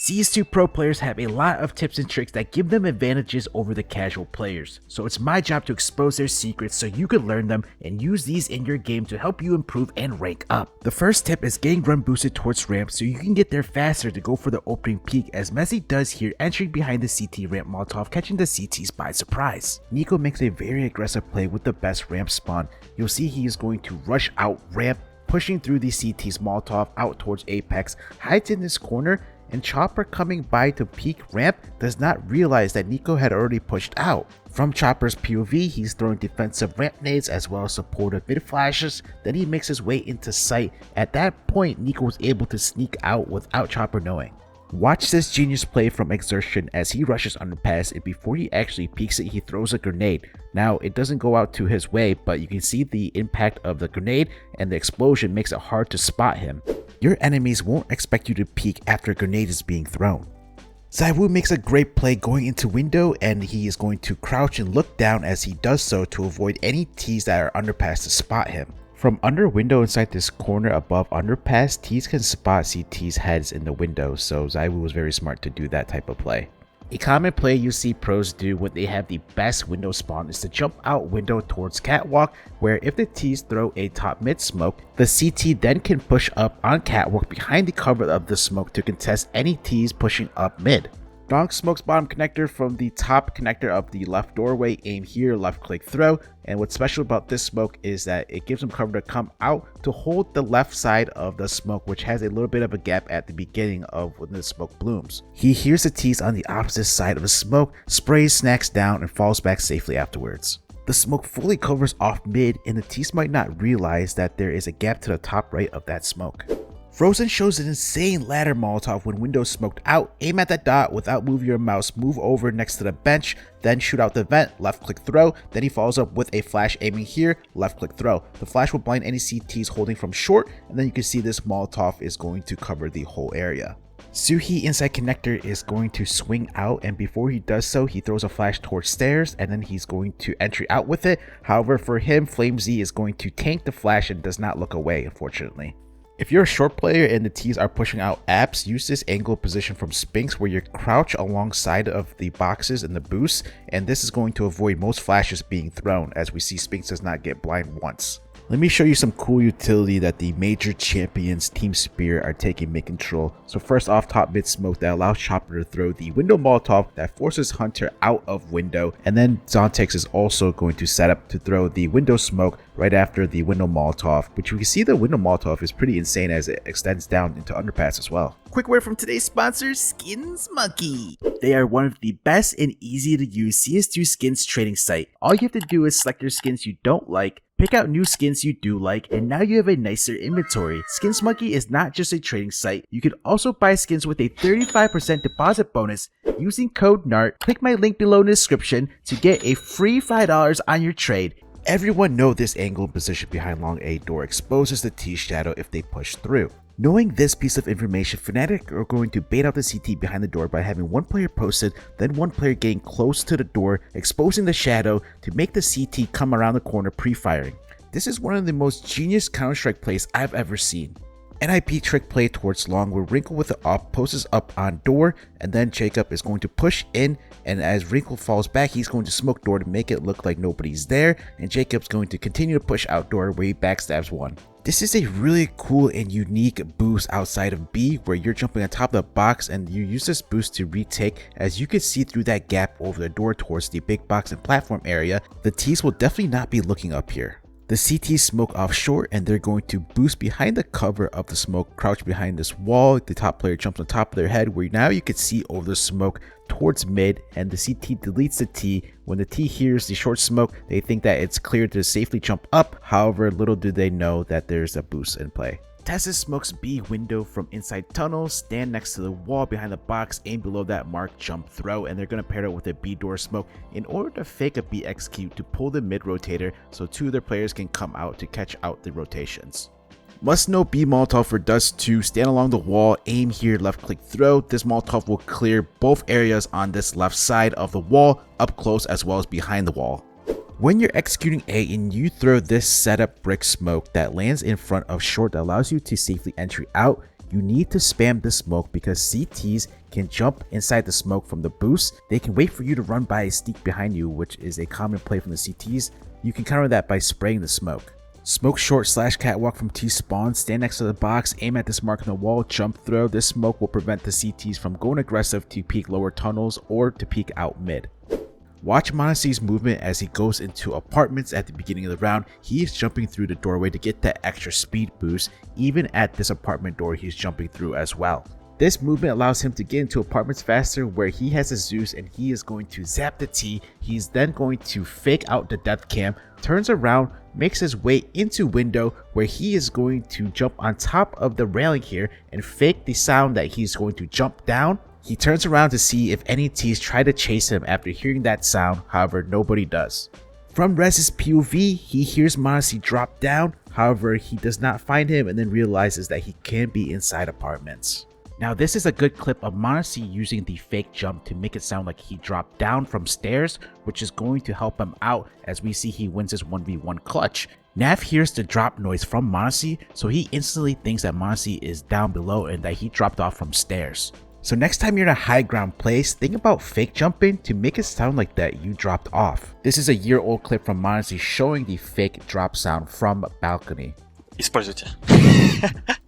CS2 Pro players have a lot of tips and tricks that give them advantages over the casual players, so it's my job to expose their secrets so you can learn them and use these in your game to help you improve and rank up. The first tip is getting run boosted towards ramp so you can get there faster to go for the opening peek, as Messi does here, entering behind the CT ramp Molotov, catching the CTs by surprise. Nico makes a very aggressive play with the best ramp spawn. You'll see he is going to rush out ramp, pushing through the CT's Molotov out towards Apex, hides in this corner, and Chopper coming by to peek ramp does not realize that Nico had already pushed out. From Chopper's POV, he's throwing defensive ramp nades as well as supportive mid flashes, then he makes his way into sight. At that point, Nico was able to sneak out without Chopper knowing. Watch this genius play from Exertion as he rushes underpass, and before he actually peeks it, he throws a grenade. Now, it doesn't go out to his way, but you can see the impact of the grenade, and the explosion makes it hard to spot him. Your enemies won't expect you to peek after a grenade is being thrown. ZywOo makes a great play going into window, and he is going to crouch and look down as he does so to avoid any Ts that are underpass to spot him. From under window inside this corner above underpass, Ts can spot CT's heads in the window, so ZywOo was very smart to do that type of play. A common play you see pros do when they have the best window spawn is to jump out window towards catwalk, where if the Ts throw a top mid smoke, the CT then can push up on catwalk behind the cover of the smoke to contest any Ts pushing up mid. Donk smokes bottom connector from the top connector of the left doorway, aim here, left click throw, and what's special about this smoke is that it gives him cover to come out to hold the left side of the smoke, which has a little bit of a gap at the beginning of when the smoke blooms. He hears the Ts on the opposite side of the smoke, sprays snacks down, and falls back safely afterwards. The smoke fully covers off mid, and the Ts might not realize that there is a gap to the top right of that smoke. Frozen shows an insane ladder Molotov when windows smoked out. Aim at that dot without moving your mouse, move over next to the bench, then shoot out the vent, left click throw, then he follows up with a flash aiming here, left click throw. The flash will blind any CTs holding from short, and then you can see this Molotov is going to cover the whole area. Suhi inside connector is going to swing out, and before he does so, he throws a flash towards stairs, and then he's going to entry out with it. However, for him, FlameZ is going to tank the flash and does not look away, unfortunately. If you're a short player and the Ts are pushing out apps, use this angle position from Spinks where you crouch alongside of the boxes and the boost, and this is going to avoid most flashes being thrown, as we see Spinks does not get blind once. Let me show you some cool utility that the major champions Team Spear are taking mid control. So first off, top mid smoke that allows Chopper to throw the window Molotov that forces Hunter out of window, and then Zontex is also going to set up to throw the window smoke right after the window Molotov, which you can see the window Molotov is pretty insane as it extends down into underpass as well. Quick word from today's sponsor, Skins Monkey. They are one of the best and easy to use CS2 skins trading site. All you have to do is select your skins you don't like, pick out new skins you do like, and now you have a nicer inventory. Skins Monkey is not just a trading site. You can also buy skins with a 35% deposit bonus using code NART. Click my link below in the description to get a free $5 on your trade. Everyone knows this angle and position behind long A door exposes the T shadow if they push through. Knowing this piece of information, Fnatic are going to bait out the CT behind the door by having one player posted, then one player getting close to the door, exposing the shadow to make the CT come around the corner pre-firing. This is one of the most genius Counter-Strike plays I've ever seen. NIP trick play towards long where Wrinkle with the op poses up on door, and then Jacob is going to push in, and as Wrinkle falls back, he's going to smoke door to make it look like nobody's there, and Jacob's going to continue to push outdoor where he backstabs one. This is a really cool and unique boost outside of B, where you're jumping on top of the box and you use this boost to retake. As you can see through that gap over the door towards the big box and platform area, the Ts will definitely not be looking up here. The CTs smoke off short and they're going to boost behind the cover of the smoke, crouch behind this wall. The top player jumps on top of their head, where now you can see over the smoke towards mid, and the CT deletes the T. When the T hears the short smoke, they think that it's clear to safely jump up. However, little do they know that there's a boost in play. Tessus smokes B window from inside tunnel, stand next to the wall behind the box, aim below that mark, jump throw, and they're going to pair it with a B door smoke in order to fake a B execute to pull the mid rotator so two of their players can come out to catch out the rotations. Must know B Molotov for Dust 2, stand along the wall, aim here, left click throw. This Molotov will clear both areas on this left side of the wall, up close as well as behind the wall. When you're executing A and you throw this setup brick smoke that lands in front of short that allows you to safely entry out, you need to spam the smoke because CTs can jump inside the smoke from the boost. They can wait for you to run by a sneak behind you, which is a common play from the CTs. You can counter that by spraying the smoke. Smoke short / catwalk from T spawn, stand next to the box, aim at this mark on the wall, jump throw. This smoke will prevent the CTs from going aggressive to peek lower tunnels or to peek out mid. Watch m0NESY's movement as he goes into apartments at the beginning of the round. He is jumping through the doorway to get that extra speed boost. Even at this apartment door, he's jumping through as well. This movement allows him to get into apartments faster where he has a Zeus and he is going to zap the T. He's then going to fake out the death cam, turns around, makes his way into window where he is going to jump on top of the railing here and fake the sound that he's going to jump down. He turns around to see if any Ts try to chase him after hearing that sound, however nobody does. From Rez's POV, he hears m0NESY drop down, however he does not find him and then realizes that he can be inside apartments. Now this is a good clip of m0NESY using the fake jump to make it sound like he dropped down from stairs, which is going to help him out as we see he wins his 1v1 clutch. Nav hears the drop noise from m0NESY, so he instantly thinks that m0NESY is down below and that he dropped off from stairs. So next time you're in a high ground place, think about fake jumping to make it sound like that you dropped off. This is a year-old clip from m0NESY showing the fake drop sound from balcony. Используйте.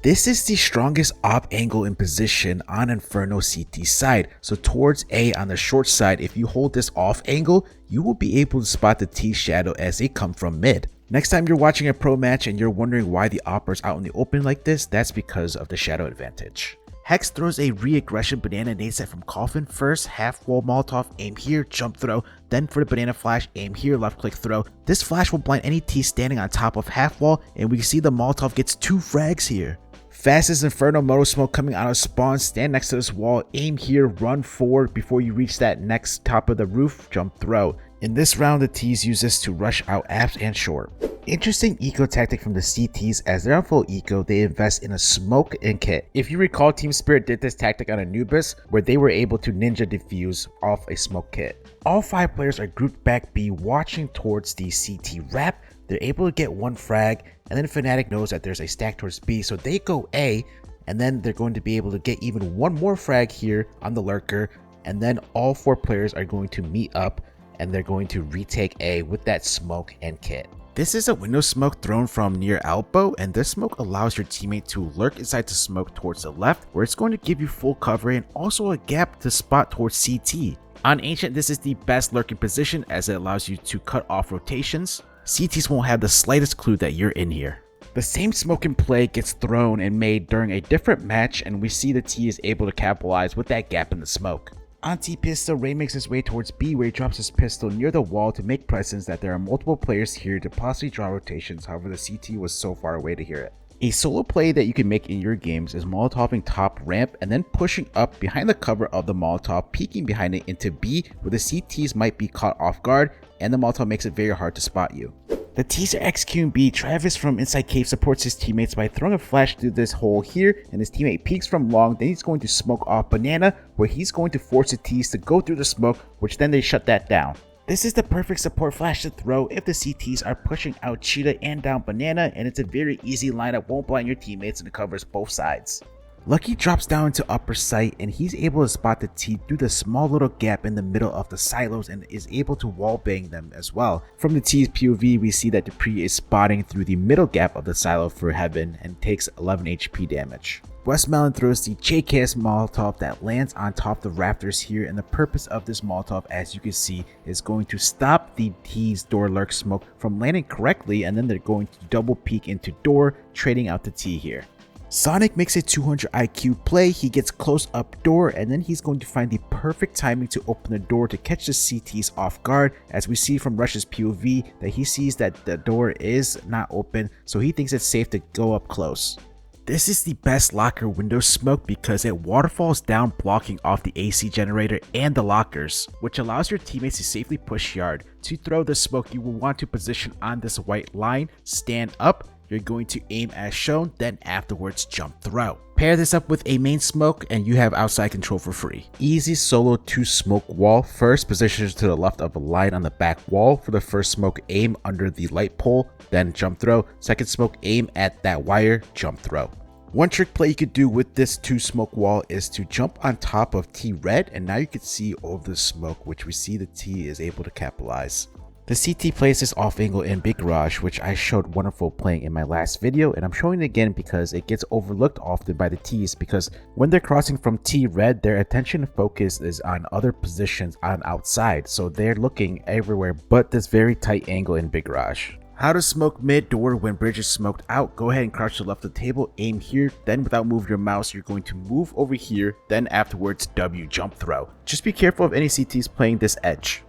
This is the strongest op angle in position on Inferno CT side, so towards A on the short side, if you hold this off angle, you will be able to spot the T shadow as they come from mid. Next time you're watching a pro match and you're wondering why the opper's out in the open like this, that's because of the shadow advantage. Hex throws a re-aggression banana nade set from Coffin. First, half wall Molotov, aim here, jump throw. Then for the banana flash, aim here, left click throw. This flash will blind any T standing on top of half wall, and we see the Molotov gets 2 frags here. Fastest Inferno moto smoke coming out of spawn, stand next to this wall, aim here, run forward before you reach that next top of the roof, jump throw. In this round, the Ts use this to rush out apps and short. Interesting eco tactic from the CTs. As they're on full eco, they invest in a smoke and kit. If you recall, Team Spirit did this tactic on Anubis where they were able to ninja defuse off a smoke kit. All 5 players are grouped back B watching towards the CT wrap. They're able to get 1 frag, and then Fnatic knows that there's a stack towards B, so they go A, and then they're going to be able to get even 1 more frag here on the lurker, and then all 4 players are going to meet up and they're going to retake A with that smoke and kit. This is a window smoke thrown from near elbow, and this smoke allows your teammate to lurk inside the smoke towards the left, where it's going to give you full cover and also a gap to spot towards CT. On Ancient, this is the best lurking position as it allows you to cut off rotations. CTs won't have the slightest clue that you're in here. The same smoke and play gets thrown and made during a different match, and we see the T is able to capitalize with that gap in the smoke. On T-Pistol, Ray makes his way towards B where he drops his pistol near the wall to make presence that there are multiple players here to possibly draw rotations, however the CT was so far away to hear it. A solo play that you can make in your games is Molotoving top ramp and then pushing up behind the cover of the Molotov, peeking behind it into B where the CTs might be caught off guard and the Molotov makes it very hard to spot you. The T's are executing B. Travis from inside cave supports his teammates by throwing a flash through this hole here, and his teammate peeks from long, then he's going to smoke off banana where he's going to force the T's to go through the smoke, which then they shut that down. This is the perfect support flash to throw if the CTs are pushing out Cheetah and down banana, and it's a very easy lineup, won't blind your teammates and it covers both sides. Lucky drops down into upper sight and he's able to spot the T through the small little gap in the middle of the silos and is able to wallbang them as well. From the T's POV, we see that Dupree is spotting through the middle gap of the silo for Heaven and takes 11 HP damage. Westmelon throws the JKS Molotov that lands on top of the rafters here, and the purpose of this Molotov, as you can see, is going to stop the T's door lurk smoke from landing correctly, and then they're going to double peek into door, trading out the T here. Sonic makes a 200 IQ play, he gets close up door and then he's going to find the perfect timing to open the door to catch the CTs off guard, as we see from Rush's POV that he sees that the door is not open, so he thinks it's safe to go up close. This is the best locker window smoke because it waterfalls down, blocking off the AC generator and the lockers, which allows your teammates to safely push yard. To throw the smoke, you will want to position on this white line, stand up, you're going to aim as shown, then afterwards jump throw. Pair this up with a main smoke and you have outside control for free. Easy solo 2 smoke wall. First, position to the left of a line on the back wall. For the first smoke, aim under the light pole, then jump throw. Second smoke, aim at that wire, jump throw. One trick play you could do with this 2 smoke wall is to jump on top of T red, and now you can see all the smoke, which we see the T is able to capitalize. The CT plays this off angle in Big Mirage, which I showed wonderful playing in my last video, and I'm showing it again because it gets overlooked often by the Ts, because when they're crossing from T red, their attention and focus is on other positions on outside, so they're looking everywhere but this very tight angle in Big Mirage. How to smoke mid door when bridge is smoked out. Go ahead and crouch to the left of the table, aim here, then without moving your mouse, you're going to move over here, then afterwards W jump throw. Just be careful of any CTs playing this edge.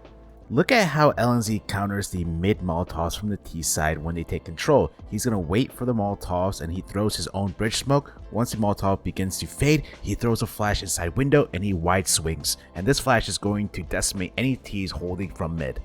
Look at how LNZ counters the mid Molotovs from the T side when they take control. He's going to wait for the Molotovs and he throws his own bridge smoke. Once the Molotov begins to fade, he throws a flash inside window and he wide swings. And this flash is going to decimate any Ts holding from mid.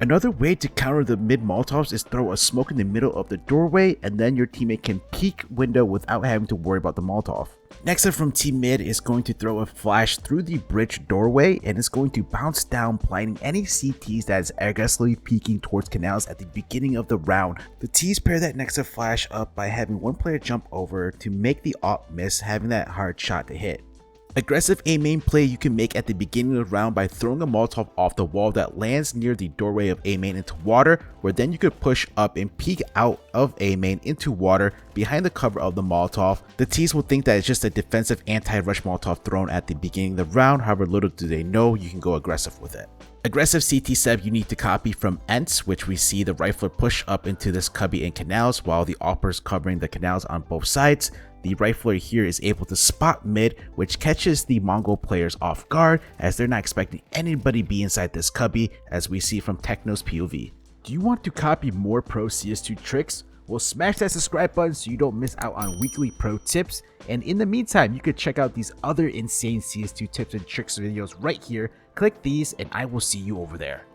Another way to counter the mid Molotovs is throw a smoke in the middle of the doorway, and then your teammate can peek window without having to worry about the Molotov. Next up from T mid is going to throw a flash through the bridge doorway, and it's going to bounce down, blinding any CTs that is aggressively peeking towards canals at the beginning of the round. The Ts pair that next up flash up by having one player jump over to make the op miss, having that hard shot to hit. Aggressive A main play you can make at the beginning of the round by throwing a Molotov off the wall that lands near the doorway of A main into water, where then you could push up and peek out of A main into water behind the cover of the Molotov. The Ts will think that it's just a defensive anti-rush Molotov thrown at the beginning of the round, however little do they know you can go aggressive with it. Aggressive CT setup you need to copy from Ents, which we see the rifler push up into this cubby and canals while the opper's covering the canals on both sides. The rifler here is able to spot mid, which catches the Mongol players off guard as they're not expecting anybody be inside this cubby, as we see from Techno's POV. Do you want to copy more Pro CS2 tricks? Well, smash that subscribe button so you don't miss out on weekly pro tips. And in the meantime, you could check out these other insane CS2 tips and tricks videos right here. Click these and I will see you over there.